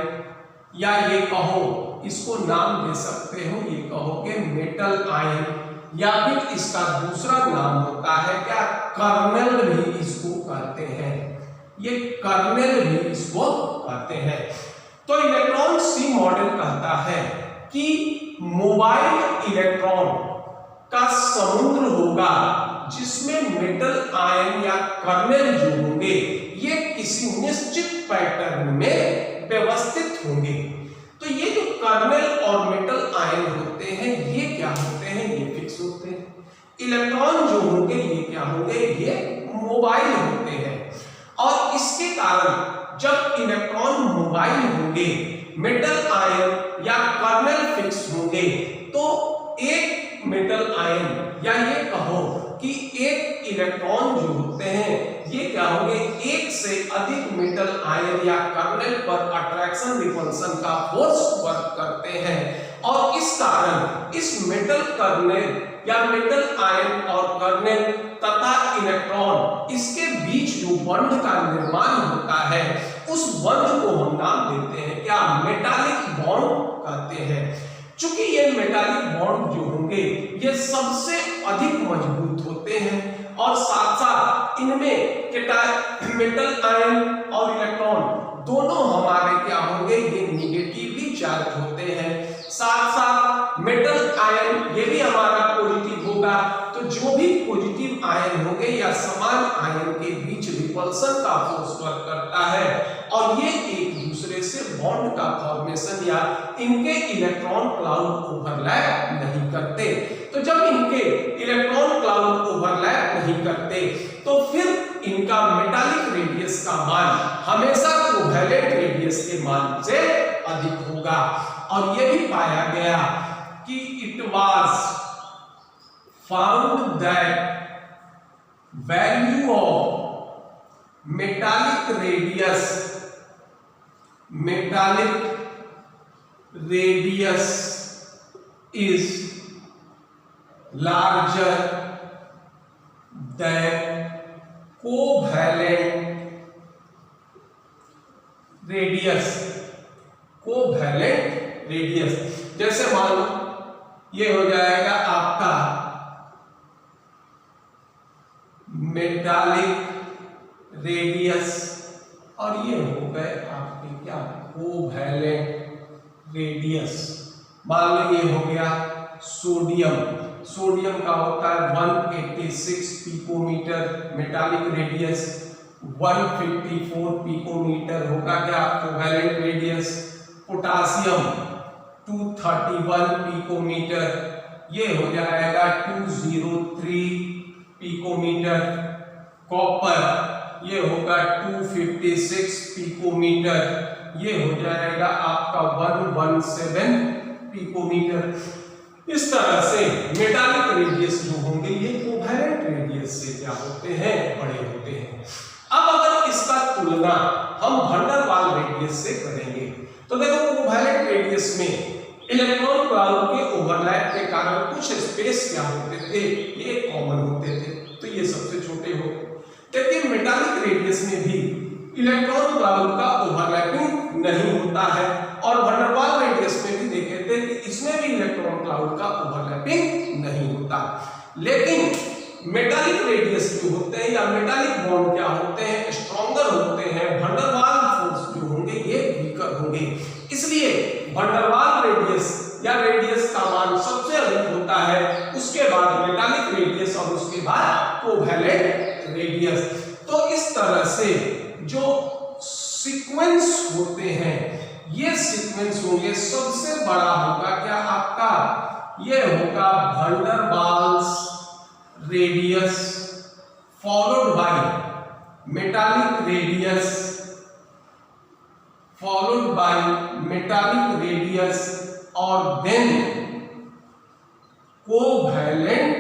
A: या ये कहो इसको नाम दे सकते हो, ये कहोगे मेटल आयन, या फिर इसका दूसरा नाम होता है क्या, कर्नेल भी इसको कहते हैं, ये कर्नेल भी इसको कहते हैं। तो इलेक्ट्रॉन सी मॉडल कहता है कि मोबाइल इलेक्ट्रॉन का समुद्र होगा जिसमें मेटल आयन या कर्नेल जो होंगे ये किसी निश्चित पैटर्न में व्यवस्थित होंगे। तो ये जो कर्नेल और मेटल आयन होते हैं ये क्या होते हैं, ये फिक्स होते हैं। इलेक्ट्रॉन जो होंगे ये क्या होंगे, ये मोबाइल होते हैं। और इसके कारण जब इलेक्ट्रॉन मोबाइल होंगे, मेटल आयन या कर्नेल फिक्स होंगे, तो एक मेटल आयन या ये कहो कि एक इलेक्ट्रॉन जो होते हैं ये क्या होंगे, एक से अधिक मेटल आयन या कर्नेल पर अट्रैक्शन रिपल्शन का फोर्स वर्क करते हैं और इस कारण इस मेटल कर्नेल या मेटल आयन और कर्नेल तथा इलेक्ट्रॉन इसके बीच जो बॉन्ड का निर्माण होता है उस बॉन्ड को हम नाम देते हैं क्या, मेटालिक बॉन्ड कहते हैं। चूंकि ये मेटालिक बॉन्ड जो होंगे ये सबसे अधिक मजबूत होते हैं और साथ साथ इनमें मेटल आयन और इलेक्ट्रॉन दोनों हमारे क्या होंगे, ये निगेटिवली चार्ज होते हैं। साथ साथ मेटल आयन ये भी हमारा पॉजिटिव होगा, तो जो भी पॉजिटिव आयन होंगे या समान आयन के बीच रिपल्सन का फोर्स वर्क करता है और ये एक दूसरे से बॉन्ड का फॉर्मेशन या इनके इलेक्ट्रॉन क्लाउड ओवरलैप नहीं करते। तो जब इनके इलेक्ट्रॉन क्लाउड ओवरलैप नहीं करते तो फिर इनका मेटालिक रेडियस का मान हमेशा कोवैलेंट रेडियस के मान से अधिक होगा। और यह भी पाया गया कि it was found that value of metallic radius is larger than covalent radius, covalent radius. जैसे मान लो ये हो जाएगा आपका मेटालिक रेडियस और ये हो गए आपके क्या कोवैलेंट रेडियस। मान लो ये हो गया सोडियम, सोडियम का होता है 186 पिकोमीटर, मेटालिक रेडियस 154 पिकोमीटर होगा क्या कोवैलेंट रेडियस। पोटासियम 231 पिकोमीटर, ये हो जाएगा 203 पिकोमीटर। कॉपर ये होगा 256 पिकोमीटर, ये हो जाएगा आपका 117 पिकोमीटर। इस तरह से मेटालिक रेडियस जो होंगे ये कोवैलेंट रेडियस से क्या होते हैं, बड़े होते हैं। अब अगर इसका तुलना हम वैन डर वाल रेडियस से करेंगे तो देखो कोवैलेंट रेडियस में इलेक्ट्रॉन क्लाउड के ओवरलैप के कारण कुछ स्पेस क्या होते थे, ये कॉमन होते थे, तो ये सबसे छोटे होते। लेकिन मेटालिक रेडियस में भी इलेक्ट्रॉन क्लाउड का ओवरलैपिंग नहीं होता है और वैन डर वाल रेडियस में भी देखे थे कि इसमें भी इलेक्ट्रॉन क्लाउड का ओवरलैपिंग नहीं होता। लेकिन मेटालिक रेडियस जो होते हैं या मेटालिक बॉन्ड क्या होते हैं, स्ट्रॉन्गर होते हैं। वैन डर वाल फोर्स जो होंगे ये वीकर होंगे, इसलिए वैन डर वाल रेडियस या रेडियस का मान सबसे अधिक होता है, उसके बाद मेटालिक रेडियस और उसके बाद कोवैलेंट रेडियस। तो इस तरह से जो सीक्वेंस होते हैं ये सीक्वेंस होंगे, सबसे बड़ा होगा क्या आपका, ये होगा van der Waals radius followed by metallic radius, followed by metallic radius और देन कोवैलेंट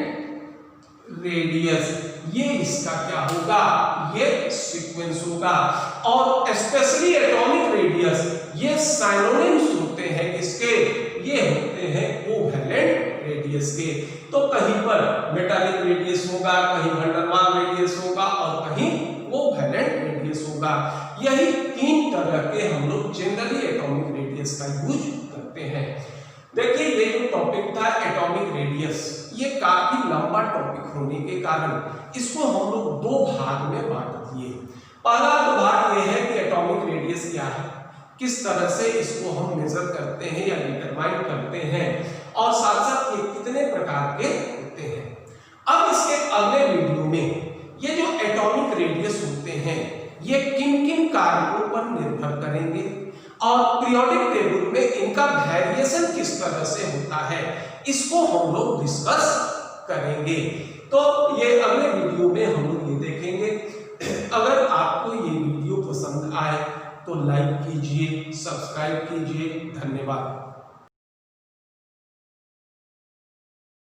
A: रेडियस। ये इसका क्या होगा, ये सीक्वेंस होगा। और स्पेशली एटॉमिक रेडियस ये साइनोनिम्स होते हैं किसके, ये होते हैं कोवैलेंट रेडियस के। तो कहीं पर मेटालिक रेडियस होगा, कहीं वैन डर वाल रेडियस होगा और कहीं कोवैलेंट रेडियस होगा। यही तीन तरह के हम लोग जनरली एटॉमिक रेडियस का यूज करते हैं। देखिए ये जो टॉपिक था एटॉमिक रेडियस, ये काफी लंबा टॉपिक होने के कारण इसको हम लोग दो भाग में बांट दिए। पहला तो भाग ये है कि एटॉमिक रेडियस क्या है, किस तरह से इसको हम मेजर करते हैं या डिटरमाइन करते हैं और साथ साथ ये कितने प्रकार के होते हैं। अब इसके अगले वीडियो में ये जो एटॉमिक रेडियस होते हैं ये किन किन कारकों पर निर्भर करेंगे और पीरियोडिक टेबल में इनका वेरिएशन किस तरह से होता है, इसको हम लोग डिस्कस करेंगे। तो ये अगले वीडियो में हम लोग ये देखेंगे। अगर आपको ये वीडियो पसंद आए तो लाइक कीजिए, सब्सक्राइब कीजिए। धन्यवाद।